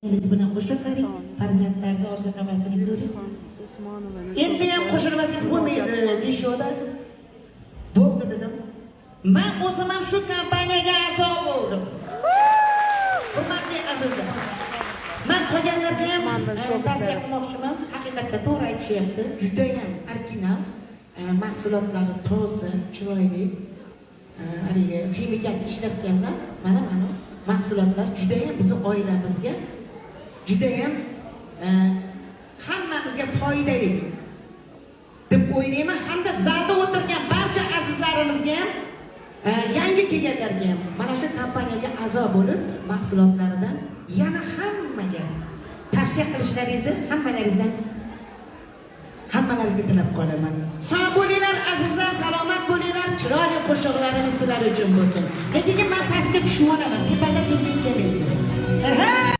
Biz bilan qo'shib qaring, farzandlarga orzu havasini ko'ring. Endi ham qo'shilmasangiz bo'lmaydi, deyishadi. Bo'ldi dedim. Men o'zim ham shu kompaniyaga a'zo bo'ldim. Hurmatli azizlar. Men qolganlarga ham tavsiya qilmoqchiman. Haqiqatda to'g'ri aytishyapti. Juda ham original, mahsulotlari toza, chiroyli. Haliga ximikal ishlatganlar, mana mahsulotlar juda ham bizning oilamizga juda ham hammamizga foydali deb o'ylayman. Hamda zalda o'tirgan barcha azizlarimizga ham yangi kelganlarga ham mana shu kompaniyaga a'zo bo'lib, mahsulotlaridan yana hammaga tavsiya qilishlaringizni hammalaringizga tilab qolaman. Sog' bo'linglar azizlar, salomat bo'linglar. Chiroyli qo'shiqlarimiz sizlar uchun bo'lsin. Lekin men pastga tushib olaman, tepada turib keling.